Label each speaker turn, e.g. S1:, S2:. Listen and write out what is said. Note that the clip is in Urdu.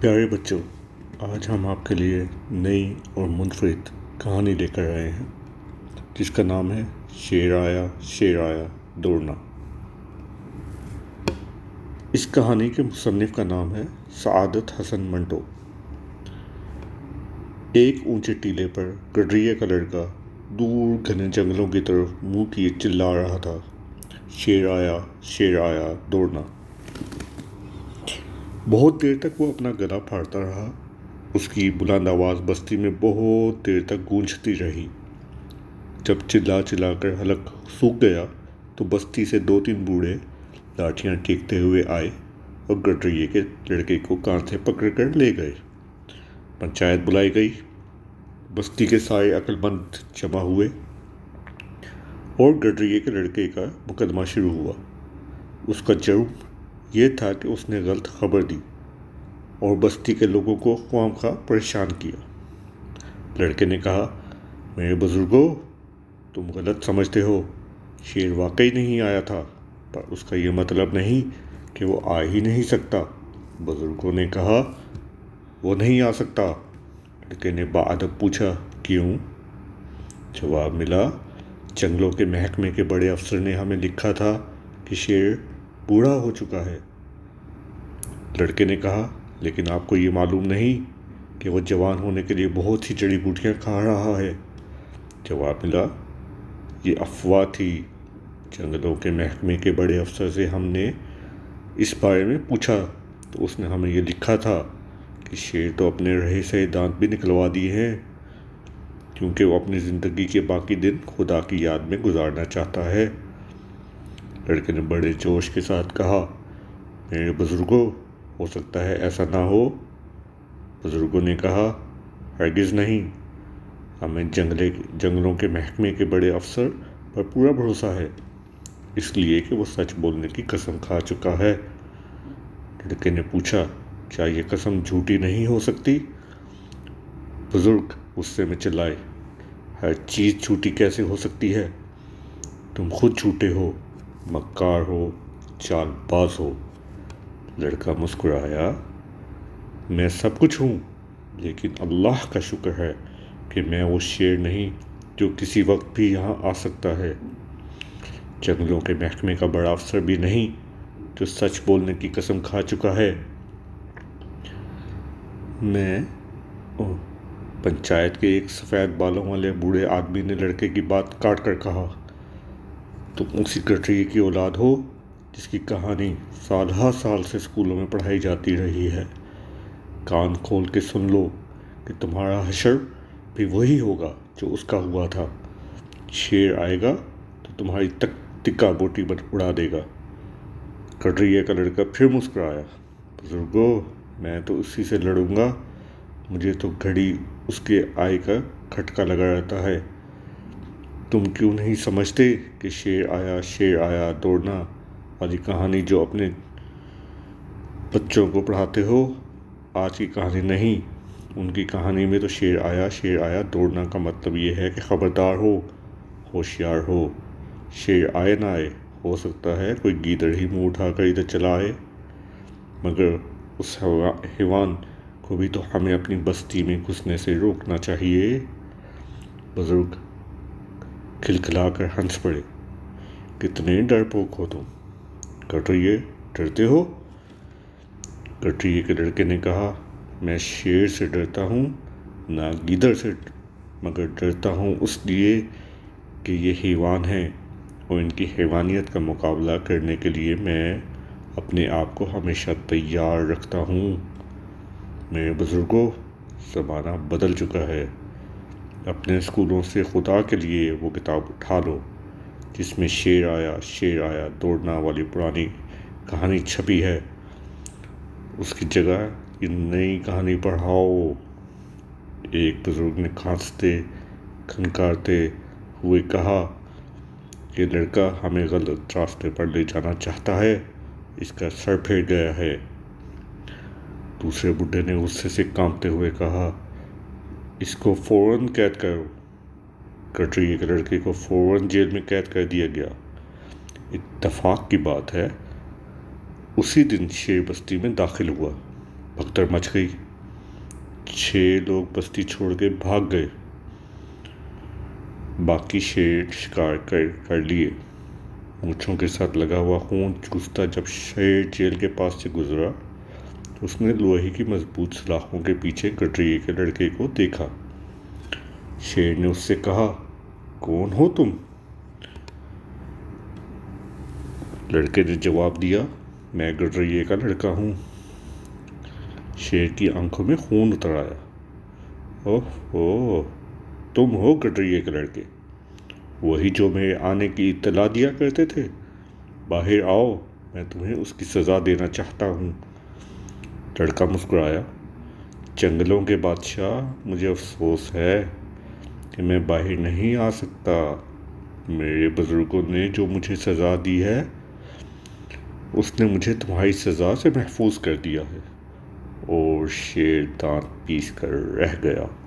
S1: پیارے بچوں، آج ہم آپ کے لیے نئی اور منفرد کہانی لے کر آئے ہیں جس کا نام ہے شیر آیا دوڑنا۔ اس کہانی کے مصنف کا نام ہے سعادت حسن منٹو۔ ایک اونچے ٹیلے پر گڈریے کا لڑکا دور گھنے جنگلوں کی طرف منہ کیے چلا رہا تھا، شیر آیا دوڑنا۔ بہت دیر تک وہ اپنا گلا پھاڑتا رہا۔ اس کی بلند آواز بستی میں بہت دیر تک گونجتی رہی۔ جب چلا کر حلق سوکھ گیا تو بستی سے 2-3 بوڑھے لاٹھیاں ٹیکتے ہوئے آئے اور گڈریے کے لڑکے کو کاندھے پکڑ کر لے گئے۔ پنچایت بلائی گئی۔ بستی کے سارے عقل مند جمع ہوئے اور گڈریے کے لڑکے کا مقدمہ شروع ہوا۔ اس کا جرم یہ تھا کہ اس نے غلط خبر دی اور بستی کے لوگوں کو خواہ مخواہ پریشان کیا۔ لڑکے نے کہا، میرے بزرگوں، تم غلط سمجھتے ہو، شیر واقعی نہیں آیا تھا، پر اس کا یہ مطلب نہیں کہ وہ آ ہی نہیں سکتا۔ بزرگوں نے کہا، وہ نہیں آ سکتا۔ لڑکے نے باادب پوچھا، کیوں؟ جواب ملا، جنگلوں کے محکمے کے بڑے افسر نے ہمیں لکھا تھا کہ شیر بوڑھا ہو چکا ہے۔ لڑکے نے کہا، لیکن آپ کو یہ معلوم نہیں کہ وہ جوان ہونے کے لیے بہت سی جڑی بوٹیاں کھا رہا ہے۔ جواب ملا، یہ افواہ تھی۔ جنگلوں کے محکمے کے بڑے افسر سے ہم نے اس بارے میں پوچھا تو اس نے ہمیں یہ لکھا تھا کہ شیر تو اپنے رہے سہے دانت بھی نکلوا دیے ہیں، کیونکہ وہ اپنی زندگی کے باقی دن خدا کی یاد میں گزارنا چاہتا ہے۔ لڑکے نے بڑے جوش کے ساتھ کہا، میرے بزرگوں، ہو سکتا ہے ایسا نہ ہو۔ بزرگوں نے کہا، ہرگز نہیں، ہمیں جنگلوں کے محکمے کے بڑے افسر پر پورا بھروسہ ہے، اس لیے کہ وہ سچ بولنے کی قسم کھا چکا ہے۔ لڑکے نے پوچھا، کیا یہ قسم جھوٹی نہیں ہو سکتی؟ بزرگ غصے میں چلائے، ہر چیز جھوٹی کیسے ہو سکتی ہے؟ تم خود جھوٹے ہو، مکار ہو، چال باز ہو۔ لڑکا مسکرایا، میں سب کچھ ہوں، لیکن اللہ کا شکر ہے کہ میں وہ شیر نہیں جو کسی وقت بھی یہاں آ سکتا ہے، جنگلوں کے محکمے کا بڑا افسر بھی نہیں جو سچ بولنے کی قسم کھا چکا ہے۔ پنچایت کے ایک سفید بالوں والے بوڑھے آدمی نے لڑکے کی بات کاٹ کر کہا، تم اسی گڈریے کی اولاد ہو جس کی کہانی سال سے اسکولوں میں پڑھائی جاتی رہی ہے۔ کان کھول کے سن لو کہ تمہارا حشر بھی وہی ہوگا جو اس کا ہوا تھا۔ شیر آئے گا تو تمہاری تکا بوٹی اڑا دے گا۔ گڈریے کا لڑکا پھر مسکرایا، بزرگوں، میں تو اسی سے لڑوں گا، مجھے تو گھڑی اس کے آئے کا کھٹکا لگا رہتا ہے۔ تم کیوں نہیں سمجھتے کہ شیر آیا دوڑنا والی کہانی جو اپنے بچوں کو پڑھاتے ہو، آج کی کہانی نہیں۔ ان کی کہانی میں تو شیر آیا دوڑنا کا مطلب یہ ہے کہ خبردار ہو، ہوشیار ہو، شیر آئے نہ آئے، ہو سکتا ہے کوئی گیدڑ ہی منہ اٹھا کر ادھر چلا آئے، مگر اس حیوان کو بھی تو ہمیں اپنی بستی میں گھسنے سے روکنا چاہیے۔ بزرگ کھلکھلا کر ہنس پڑے، کتنے ڈرپوک ہو تم، گڈریے، ڈرتے ہو؟ گڈریے کے لڑکے نے کہا، میں شیر سے ڈرتا ہوں نہ گیدڑ سے، مگر ڈرتا ہوں اس لیے کہ یہ حیوان ہیں اور ان کی حیوانیت کا مقابلہ کرنے کے لیے میں اپنے آپ کو ہمیشہ تیار رکھتا ہوں۔ میرے بزرگوں، زمانہ بدل چکا ہے، اپنے اسکولوں سے خدا کے لیے وہ کتاب اٹھا لو جس میں شیر آیا دوڑنا والی پرانی کہانی چھپی ہے، اس کی جگہ یہ نئی کہانی پڑھاؤ۔ ایک بزرگ نے کھانستے کھنکارتے ہوئے کہا، یہ لڑکا ہمیں غلط راستے پر لے جانا چاہتا ہے، اس کا سر پھر گیا ہے۔ دوسرے بڈھے نے غصے سے کانپتے ہوئے کہا، اس کو فوراً قید کرو۔ گڈریے کے لڑکے کو فوراً جیل میں قید کر دیا گیا۔ اتفاق کی بات ہے، اسی دن شیر بستی میں داخل ہوا۔ بھگدڑ مچ گئی۔ 6 لوگ بستی چھوڑ کے بھاگ گئے۔ باقی شیر شکار کر لیے۔ مونچھوں کے ساتھ لگا ہوا خون چوستا جب شیر جیل کے پاس سے گزرا تو اس نے لوہے کی مضبوط سلاخوں کے پیچھے گڈریے کے لڑکے کو دیکھا۔ شیر نے اس سے کہا، کون ہو تم؟ لڑکے نے جواب دیا، میں گڈریے کا لڑکا ہوں۔ شیر کی آنکھوں میں خون اتر آیا۔ اوہ، تم ہو گڈریے کے لڑکے، وہی جو میرے آنے کی اطلاع دیا کرتے تھے؟ باہر آؤ، میں تمہیں اس کی سزا دینا چاہتا ہوں۔ لڑکا مسکرایا، جنگلوں کے بادشاہ، مجھے افسوس ہے کہ میں باہر نہیں آ سکتا۔ میرے بزرگوں نے جو مجھے سزا دی ہے اس نے مجھے تمہاری سزا سے محفوظ کر دیا ہے۔ اور شیر دانت پیس کر رہ گیا۔